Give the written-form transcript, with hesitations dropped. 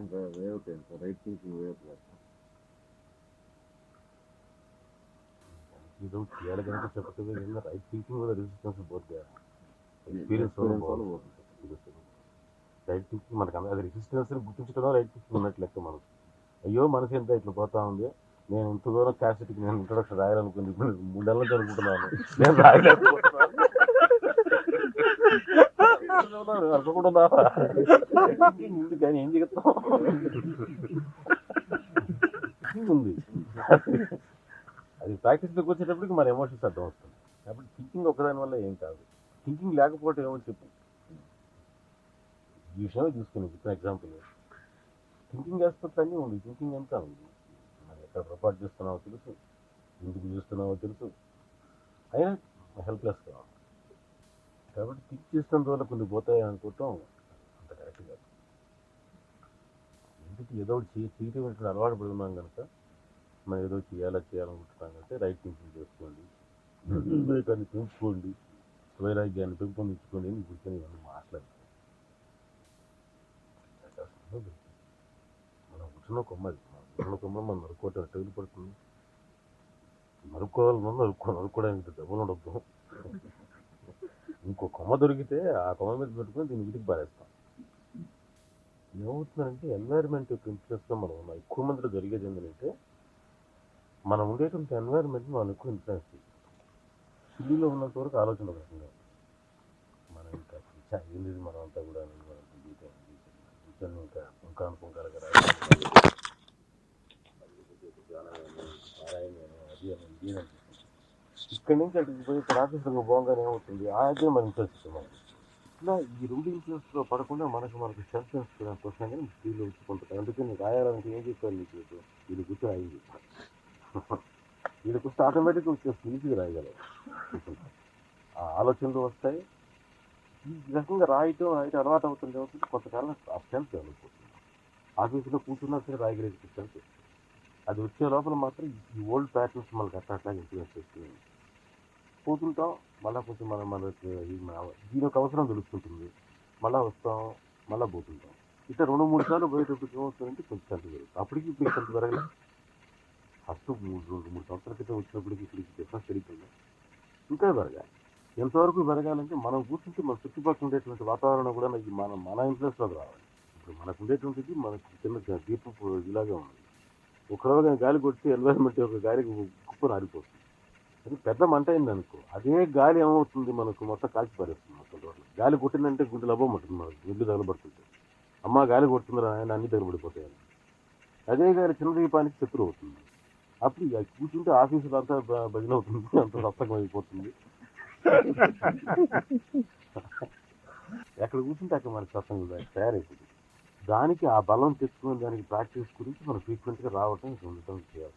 ఇంకా way out అయింది sir, right thinking way out లేదు. ಇದು ಕೇಳೋದಂತ చెప్పకపోయింది రైట్ థింకింగ్ కూడా రెసిస్టెన్స్ పోతే ఎక్స్పీరియన్స్ వల్ల బాగుంటుంది. రైట్ థింకింగ్ మనకు అది రెసిస్టెన్స్ గుర్తించడం రైట్ థింకింగ్ ఉన్నట్లు లెక్క మనకు. అయ్యో మనసు ఎంత ఇట్లా పోతా ఉంది, నేను ఇంత దూరం క్యాసెట్కి నేను ఇంట్రొడక్షన్ రాయాలనుకుంది, 3 నెలలు జరుగుతున్నాను, నేను రాయలేకపోతున్నాను అనుకుంటున్నా. కానీ ఏం చెప్తాం ఉంది. అది ప్రాక్టీస్లోకి వచ్చేటప్పటికి మన ఎమోషన్స్ అర్థం వస్తుంది. కాబట్టి థింకింగ్ ఒకదాని వల్ల ఏం కాదు, థింకింగ్ లేకపోతే ఏమో చెప్పు. ఈ విషయమే తీసుకుని ఇప్పుడు ఎగ్జాంపుల్ థింకింగ్ ఆస్పెక్ట్ అన్నీ ఉంది, థింకింగ్ అంతా ఉంది. మనం ఎక్కడ పొరపాటు చేస్తున్నావో తెలుసు, ఎందుకు చేస్తున్నావో తెలుసు, అయినా హెల్ప్లెస్ కావాలి. కాబట్టి థింక్ చేసిన రోజులు కొన్ని పోతాయి అనుకోవటం అంత కరెక్ట్ కాదు. ఎందుకు ఏదో ఒకటి చేయటం అంటే అలవాటు పడుతున్నాం కనుక మనం ఏదో చేయాలనుకుంటున్నాం కంటే రైట్ థింకింగ్ చేసుకోండి, వివేకాన్ని పెంచుకోండి, వైరాగ్యాన్ని పెంపొందించుకోండి అని కూర్చొని మనం మాట్లాడుతాం. మనం కూర్చున్న కొమ్మది, మన కొమ్మ మనం నరుక్కోవటం టైలు పడుతుంది. నరుక్కోవాలన్నా నరుక్కోవడానికి డబ్బులు ఉండద్దు. ఇంకో కొమ్మ దొరికితే ఆ కొమ్మ మీద పెట్టుకుని దీన్ని వీటికి పారేస్తాం. ఏమవుతుందంటే ఎన్వైర్న్మెంట్ యొక్క ఇన్ఫ్లుయెన్స్లో మనం ఉన్నాం. ఎక్కువ మందిలో జరిగేది ఏంటంటే మనం ఉండేటువంటి ఎన్వైర్న్మెంట్ మనం ఎక్కువ ఇన్ఫ్లుయెన్స్ చేస్తాం. సిటీలో ఉన్నంత వరకు ఆలోచన రకంగా మనం ఇంకా ఏంది మనం అంతా కూడా ఇంకా పుంకాలు కదా ఇక్కడి నుంచి అక్కడికి పోయి ఇక్కడ ఆఫీసులకు పోగానే ఏమవుతుంది, అదే మన ఇన్ఫ్లుయెన్స్ ఇస్తున్నాం. ఇలా ఈ రెండు ఇన్ఫ్లుయెన్స్లో పడకుండా మనకు సెల్ఫ్ ఇన్ఫ్లుయెన్స్ వస్తాం కానీ స్త్రీలో ఉంచుకుంటాం. అందుకని రాయాలంటే ఏం చెప్పారు నీకు, వీళ్ళు కూర్చొని అయింది వీళ్ళకి వస్తే ఆటోమేటిక్గా వచ్చేస్తుంది, ఈజీగా రాయగలరు. ఆ ఆలోచనలు వస్తాయి. ఈ రకంగా రాయటం అలవాటు అవుతుంది కాబట్టి కొంతకాలం ఆ స్ట్రెంత్ డెవలప్ అవుతుంది. ఆఫీసులో కూర్చున్నా సరే రాయగలిగే స్ట్రెంత్. అది వచ్చే లోపల మాత్రం ఈ ఓల్డ్ ప్యాటర్న్స్ మనకు అట్లా ఇన్ఫ్లుయెన్స్ చేస్తుంది. పోతుంటాం, మళ్ళీ కొంచెం మనకి దీని ఒక అవసరం తెలుస్తుంటుంది, మళ్ళీ వస్తాం, మళ్ళీ పోతుంటాం. ఇట్లా 2-3 సార్లు పోయేటప్పటికి ఏమవుతుందంటే కొంచెం స్ట్రెంత్ పెరుగుతుంది. అప్పటికి ఇప్పుడు స్ట్రెంత్ పెరగలేదు. ఫస్ట్ 2-3 సంవత్సరాల క్రితం వచ్చినప్పటికి ఇప్పటికి డిఫరెన్స్ పెరుగుతుంది, ఇంకా పెరగాలి. ఎంతవరకు పెరగాలంటే మనం కూర్చుంటే మన చుట్టుపక్కల ఉండేటువంటి వాతావరణం కూడా మన ఇన్ఫ్లుయెన్స్లోకి రావాలి. ఇప్పుడు మనకు ఉండేటువంటిది మనకు చిన్న దీపపు ఇలాగే ఉంది. ఒకరోజు గాలి కొట్టి ఎన్వైరన్మెంట్ యొక్క గాలికి కుప్పను ఆరిపోతుంది. అది పెద్ద మంట అయింది అనుకో, అదే గాలి ఏమవుతుంది మనకు మొత్తం కాల్చి పారేస్తుంది. మొత్తం రోడ్లు గాలి కొట్టిందంటే గుండె లభ్యమంటుంది, మనకు గుండె తగలబడుతుంది. అమ్మ గాలి కొడుతుందిరా ఆయన అన్ని తగలబడిపోతాయని. అదే గాలి చిన్న దీపానికి శత్రువు అవుతుంది. అప్పుడు కూర్చుంటే ఆఫీసులో అంతా భజన అవుతుంది, అంత సప్తకం అయిపోతుంది. ఎక్కడ కూర్చుంటే అక్కడ మనకి సత్సంగం తయారైపోతుంది. దానికి ఆ బలం తెచ్చుకుని దానికి ప్రాక్టీస్ గురించి మనం ఫ్రీక్వెంట్గా రావటం ఉండటం చేయాలి.